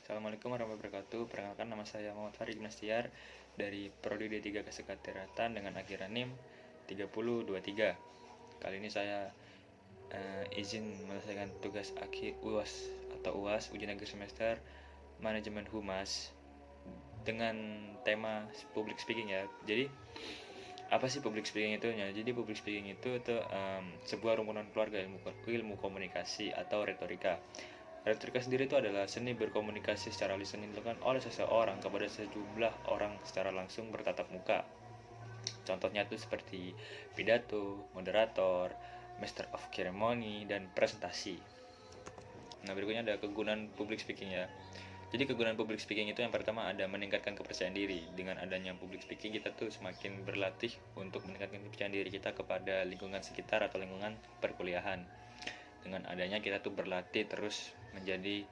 Assalamualaikum warahmatullahi wabarakatuh. Perkenalkan, nama saya Muhammad Farid Nastiar dari Prodi D3 Kesekretariatan dengan akhiran NIM 3023. Kali ini saya izin menyelesaikan tugas akhir UAS atau UAS Ujian Akhir Semester Manajemen Humas dengan tema public speaking ya. Jadi apa sih public speaking itu? Jadi public speaking itu sebuah rumunan keluarga ilmu komunikasi atau retorika. Retorika sendiri itu adalah seni berkomunikasi secara listening dilakukan oleh seseorang kepada sejumlah orang secara langsung bertatap muka. Contohnya itu seperti pidato, moderator, master of ceremony, dan presentasi. Nah, berikutnya ada kegunaan public speaking ya. Jadi kegunaan public speaking itu yang pertama ada meningkatkan kepercayaan diri. Dengan adanya public speaking kita tuh semakin berlatih untuk meningkatkan kepercayaan diri kita kepada lingkungan sekitar atau lingkungan perkuliahan. Dengan adanya kita tuh berlatih terus menjadi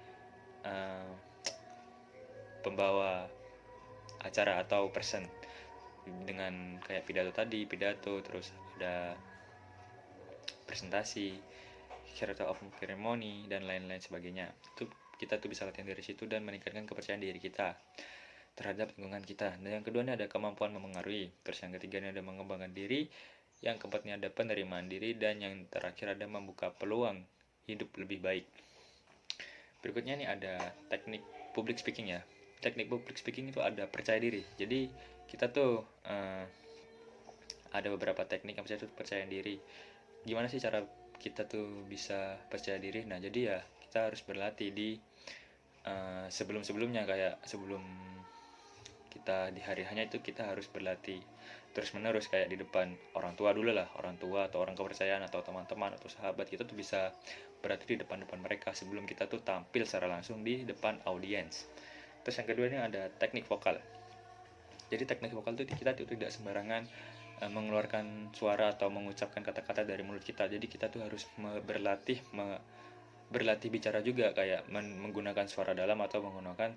pembawa acara atau person dengan kayak pidato terus ada presentasi, character of ceremony, dan lain-lain sebagainya. Itu kita tuh bisa latihan dari situ dan meningkatkan kepercayaan diri kita terhadap lingkungan kita. Dan yang kedua ini ada kemampuan memengaruhi. Terus yang ketiga ini ada mengembangkan diri. Yang keempat ini ada penerimaan diri. Dan yang terakhir ada membuka peluang hidup lebih baik. Berikutnya ini ada teknik public speaking ya. Teknik public speaking itu ada percaya diri. Jadi kita tuh ada beberapa teknik yang percaya diri. Gimana sih cara kita tuh bisa percaya diri? Nah, jadi ya kita harus berlatih di sebelum-sebelumnya, kayak sebelum kita di hari hanya itu kita harus berlatih terus menerus, kayak di depan orang tua dulu lah, orang tua atau orang kepercayaan atau teman-teman atau sahabat kita tuh bisa berarti di depan mereka sebelum kita tuh tampil secara langsung di depan audiens. Terus yang kedua ini ada teknik vokal. Jadi teknik vokal itu kita tuh tidak sembarangan mengeluarkan suara atau mengucapkan kata-kata dari mulut kita. Jadi kita tuh harus berlatih bicara juga, kayak menggunakan suara dalam atau menggunakan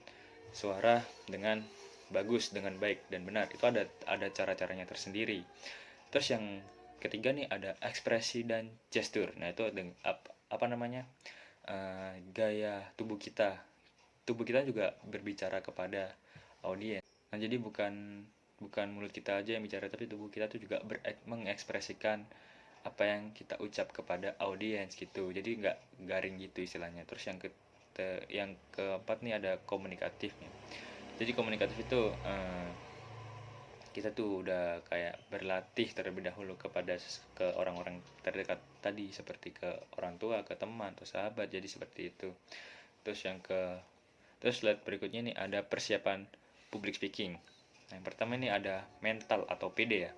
suara dengan bagus, dengan baik dan benar. Itu ada cara-caranya tersendiri. Terus yang ketiga nih ada ekspresi dan gestur. Nah, itu apa namanya? Gaya tubuh kita. Tubuh kita juga berbicara kepada audiens. Nah, jadi bukan mulut kita aja yang bicara, tapi tubuh kita tuh juga mengekspresikan apa yang kita ucap kepada audiens gitu. Jadi nggak garing gitu istilahnya. Terus yang keempat nih ada komunikatifnya. Jadi komunikatif itu kita tuh udah kayak berlatih terlebih dahulu ke orang-orang terdekat tadi, seperti ke orang tua, ke teman atau sahabat. Jadi seperti itu. Terus slide berikutnya nih ada persiapan public speaking. Nah, yang pertama ini ada mental atau PD ya.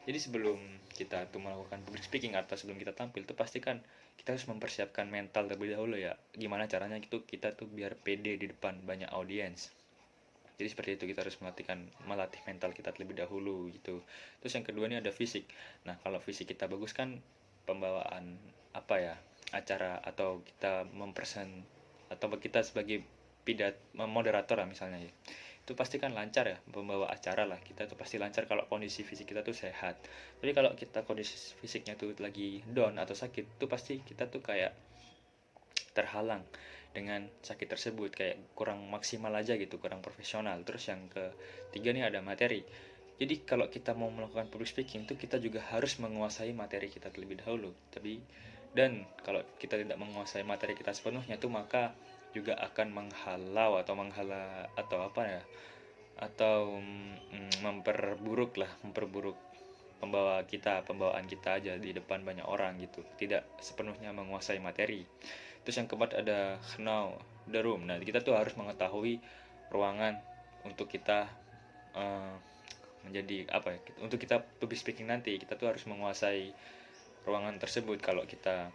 Jadi sebelum kita tuh melakukan public speaking atau sebelum kita tampil tuh pastikan kita harus mempersiapkan mental terlebih dahulu ya. Gimana caranya itu kita tuh biar pede di depan banyak audiens. Jadi seperti itu, kita harus melatih mental kita terlebih dahulu gitu. Terus yang kedua ini ada fisik. Nah, kalau fisik kita bagus kan pembawaan acara atau kita atau kita sebagai moderator lah misalnya ya, itu pasti kan lancar ya, pembawa acara lah, kita tuh pasti lancar kalau kondisi fisik kita tuh sehat. Tapi kalau kita kondisi fisiknya tuh lagi down atau sakit tuh pasti kita tuh kayak terhalang dengan sakit tersebut, kayak kurang maksimal aja gitu, kurang profesional. Terus yang ketiga nih ada materi. Jadi kalau kita mau melakukan public speaking tuh kita juga harus menguasai materi kita terlebih dahulu. Dan kalau kita tidak menguasai materi kita sepenuhnya tuh maka juga akan menghalau atau apa ya, atau memperburuk pembawaan kita aja di depan banyak orang gitu, tidak sepenuhnya menguasai materi. Terus yang keempat ada know the room. Nah, kita tuh harus mengetahui ruangan untuk kita untuk kita public speaking nanti. Kita tuh harus menguasai ruangan tersebut. Kalau kita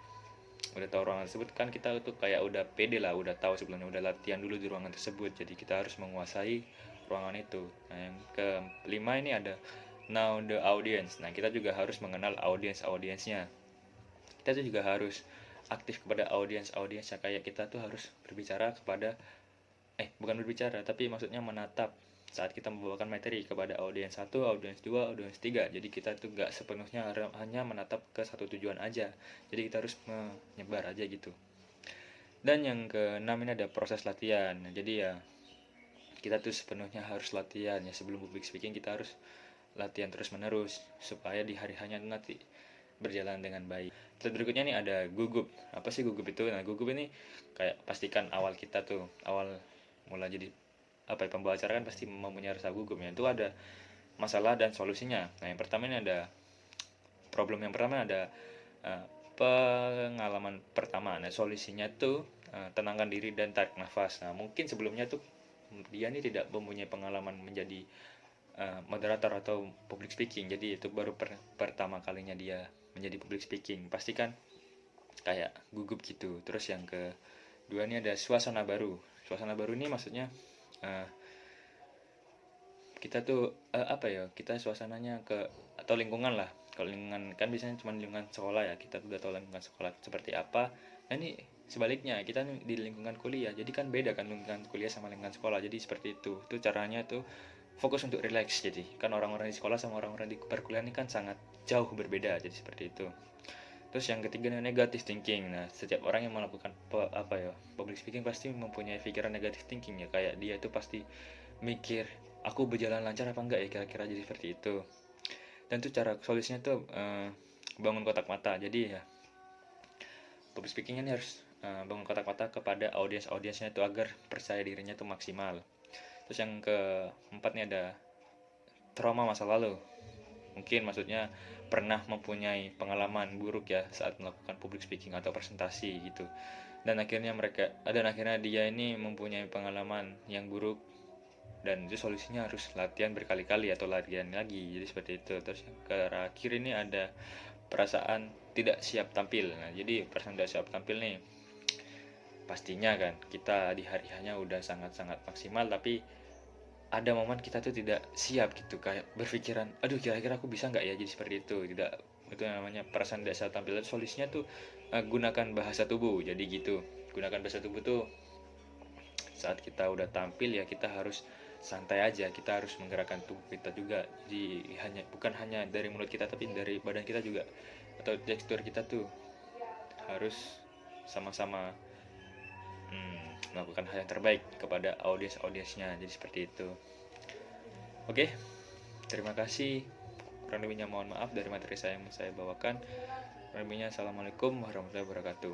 udah tahu ruangan tersebut kan kita tuh kayak udah pede lah, udah tahu sebelumnya, udah latihan dulu di ruangan tersebut. Jadi kita harus menguasai ruangan itu. Nah, yang kelima ini ada know the audience. Nah, kita juga harus mengenal audiensnya. Kita tuh juga harus aktif kepada audiensnya, kayak kita tuh harus berbicara kepada bukan berbicara tapi maksudnya menatap saat kita membawakan materi kepada audiens 1, audiens 2, audiens 3. Jadi kita tuh gak sepenuhnya hanya menatap ke satu tujuan aja. Jadi kita harus menyebar aja gitu. Dan yang keenam ini ada proses latihan. Nah, jadi ya kita tuh sepenuhnya harus latihan ya, sebelum public speaking kita harus latihan terus menerus supaya di hari hanya nanti berjalan dengan baik. Terus berikutnya nih ada gugup. Apa sih gugup itu? Nah, gugup ini kayak pastikan awal kita tuh, awal mulai jadi apa ya, pembawa acara kan pasti mempunyai rasa gugup ya. Itu ada masalah dan solusinya. Nah, yang pertama ini ada problem yang pertama ada eh, pengalaman pertama. Nah, solusinya tuh tenangkan diri dan tarik nafas. Nah, mungkin sebelumnya tuh dia ini tidak mempunyai pengalaman menjadi moderator atau public speaking, jadi itu baru pertama kalinya dia menjadi public speaking, pasti kan kayak gugup gitu. Terus yang kedua ini ada suasana baru. Suasana baru ini maksudnya uh, kita tuh apa ya, kita suasananya ke atau lingkungan lah. Kalau lingkungan kan biasanya cuma lingkungan sekolah ya, kita udah tahu lingkungan sekolah seperti apa. Nah ini sebaliknya, kita di lingkungan kuliah, jadi kan beda kan lingkungan kuliah sama lingkungan sekolah. Jadi seperti itu caranya tuh fokus untuk relax. Jadi kan orang-orang di sekolah sama orang-orang di perkuliahan ini kan sangat jauh berbeda, jadi seperti itu. Terus yang ketiga negative thinking. Nah, setiap orang yang melakukan apa ya, public speaking pasti mempunyai pikiran negative thinking ya, kayak dia itu pasti mikir aku berjalan lancar apa enggak ya, kira-kira jadi seperti itu. Dan tuh cara solusinya tuh bangun kotak mata. Jadi ya public speakingnya ini harus bangun kotak mata kepada audiensnya itu agar percaya dirinya tuh maksimal. Terus yang keempat nih ada trauma masa lalu. Mungkin maksudnya pernah mempunyai pengalaman buruk ya saat melakukan public speaking atau presentasi gitu. Dan akhirnya dia ini mempunyai pengalaman yang buruk, dan itu solusinya harus latihan berkali-kali atau latihan lagi. Jadi seperti itu. Terus yang terakhir ini ada perasaan tidak siap tampil. Nah, jadi perasaan tidak siap tampil nih, pastinya kan kita di hari hanya udah sangat-sangat maksimal, tapi ada momen kita tuh tidak siap gitu, kayak berpikiran aduh kira-kira aku bisa nggak ya, jadi seperti itu. Tidak, itu yang namanya perasaan tidak siap tampil. Solusinya tuh gunakan bahasa tubuh. Jadi gitu, gunakan bahasa tubuh tuh saat kita udah tampil ya kita harus santai aja, kita harus menggerakkan tubuh kita juga. Jadi bukan hanya dari mulut kita tapi dari badan kita juga, atau gestur kita tuh harus sama-sama melakukan hal yang terbaik kepada audiensnya. Jadi seperti itu. Oke, terima kasih. Kurang lebihnya mohon maaf dari materi saya yang saya bawakan. Kurang lebihnya assalamualaikum warahmatullahi wabarakatuh.